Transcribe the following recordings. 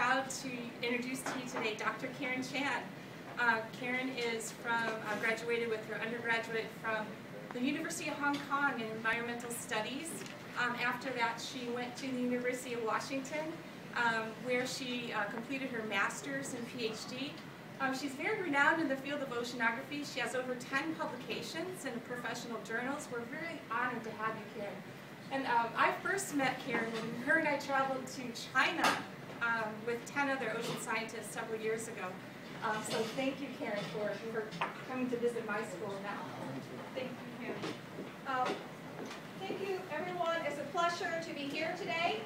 proud to introduce to you today Dr. Karen Chan. Karen is graduated with her undergraduate from the University of Hong Kong in environmental studies. After that, she went to the University of Washington, where she completed her master's and PhD. She's very renowned in the field of oceanography. She has over 10 publications in professional journals. We're very honored to have you, Karen. And I first met Karen when her and I traveled to China with 10 other ocean scientists several years ago. So thank you, Karen, for coming to visit my school now. Thank you, Karen. Thank you, everyone. It's a pleasure to be here today.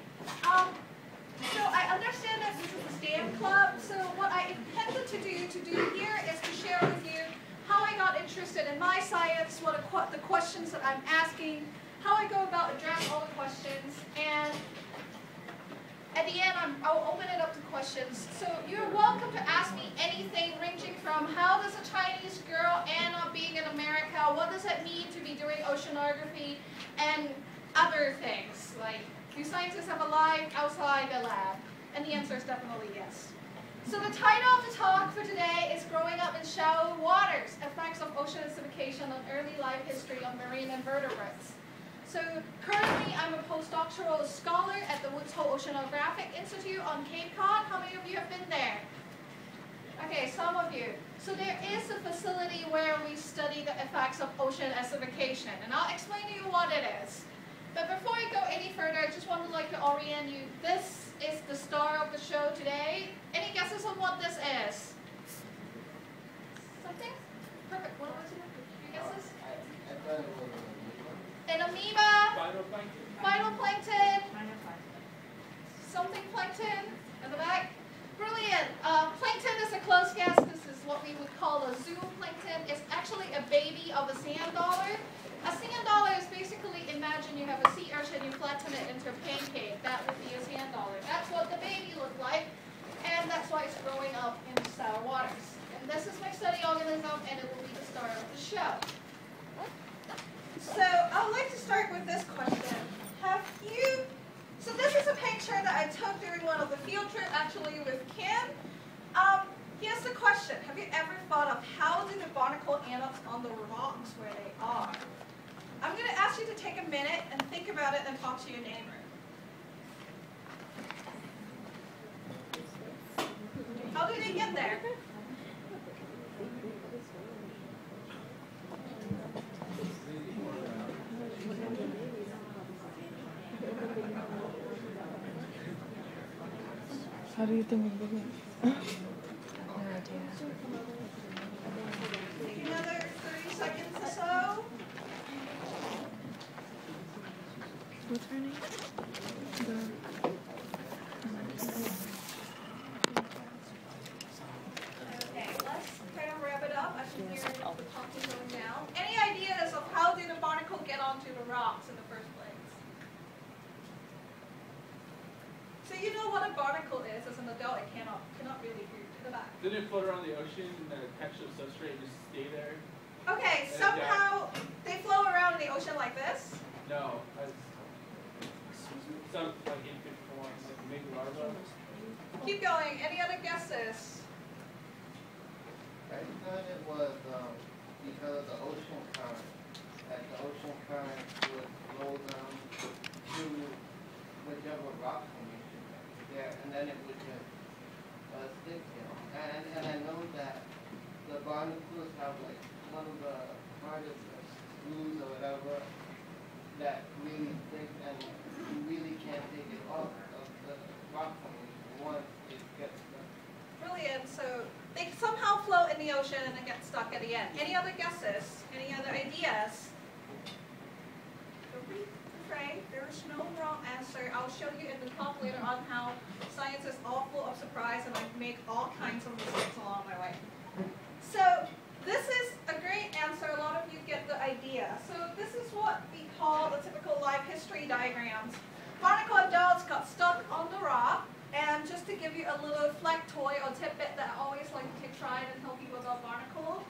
So I understand that this is a STEM club, so what I intended to do here is to share with you how I got interested in my science, what the questions that I'm asking, how I go about addressing all the questions, and at the end I'll open it up to questions. So you're welcome to ask me anything ranging from how does a Chinese girl end up being in America, what does it mean to be doing oceanography, and other things like, do scientists have a life outside the lab? And the answer is definitely yes. So the title of the talk for today is Growing Up in Shallow Waters, Effects of Ocean Acidification on Early Life History of Marine Invertebrates. So currently I'm a postdoctoral scholar at the Woods Hole Oceanographic Institute on Cape Cod. How many of you have been there? Okay, some of you. So there is a facility where we study the effects of ocean acidification, and I'll explain to you what it is. But before I go any further, I just want to orient you. This is the star of the show today. Any guesses on what this is? Something? Perfect. What was it? Any guesses? An amoeba? Phytoplankton? Something plankton? In the back? Brilliant. Plankton is a close guess. This is what we would call a zooplankton. It's actually a baby of a sand dollar. A sand dollar is basically, imagine you have a sea urchin, you flatten it into a pancake. That would be a sand dollar. That's what the baby looked like, and that's why it's growing up in sour waters. And this is my study organism, and it will be the star of the show. So I would like to start with this question. So this is a picture that I took during one of the field trips, actually with Kim. Here's the question. Have you ever thought of how do the barnacle end up on the rocks where they are? I'm going to ask you to take a minute and think about it and talk to your neighbor. How did they get there? How do you think we're doing? No idea. Take another 30 seconds or so. What's her name? Okay, let's kind of wrap it up. I can hear the talking going down. Any ideas of how did the barnacle get onto the rocks in the first place? So you know what a barnacle is. As an adult, I cannot really do to the back. Didn't it float around the ocean and the texture of substrate and just stay there? Okay, somehow they flow around in the ocean like this. No. Some like infant forms, like maybe larva. Keep going. Any other guesses? I thought it was because of the ocean current. That the ocean current would flow down to whichever rock formation there, and then it would just stick there. And I know that the barnacles have like one of the hardest screws or whatever that really thick, and you really can't take it off of the rock formation once it gets stuck. Brilliant. So they somehow float in the ocean and then get stuck at the end. Any other guesses? Any other ideas? Don't be afraid. There is no wrong answer. I'll show you in the talk later on how science is all full of surprise, and I've made all kinds of mistakes along my way. So this is a great answer. A lot of you get the idea. So this is what we call the typical life history diagrams. Barnacle adults got stuck on the rock, and just to give you a little factoid or tidbit that I always like to try and tell people about barnacle.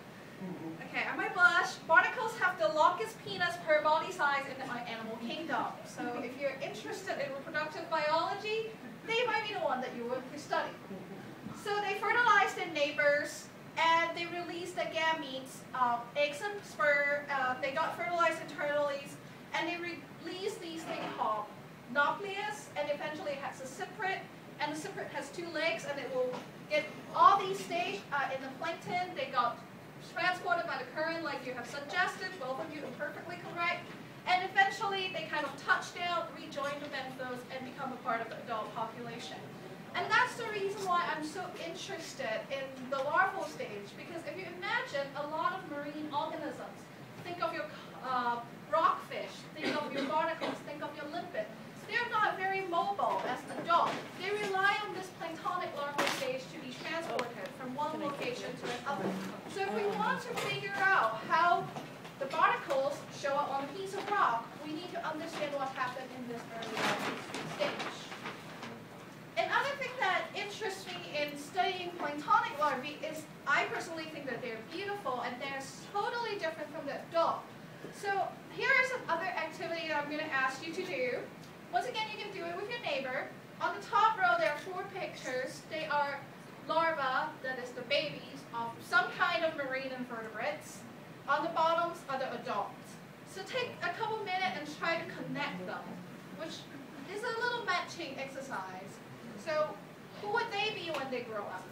Okay, I might blush. Barnacles have the longest penis per body size in the animal kingdom. So if you're interested in reproductive biology, they might be the one that you would study. So they fertilized their neighbors, and they released the gametes, eggs and sperm. They got fertilized internally, and they released these things called nucleus, and eventually it has a cyprid, and the cyprid has 2 legs, and it will get all these stages in the plankton. They got transported by the current, like you have suggested, both of you are perfectly correct, and eventually they kind of touch down, rejoin the benthos, and become a part of the adult population. And that's the reason why I'm so interested in the larval stage, because if you imagine a lot of marine organisms, think of your rockfish, think of your barnacles, think of your limpet, they're not very mobile as adults. They rely on this planktonic larval stage to be transported from one location to another. So if we want to figure out how the barnacles show up on a piece of rock, we need to understand what happened in this early larval stage. Another thing that interests me in studying planktonic larvae is I personally think that they're beautiful and they're totally different from the adult. So here is another activity that I'm going to ask you to do. Once again, you can do it with your neighbor. On the top row, there are 4 pictures. They are larvae, that is the babies, of some kind of marine invertebrates. On the bottoms are the adults. So take a couple minutes and try to connect them, which is a little matching exercise. So who would they be when they grow up?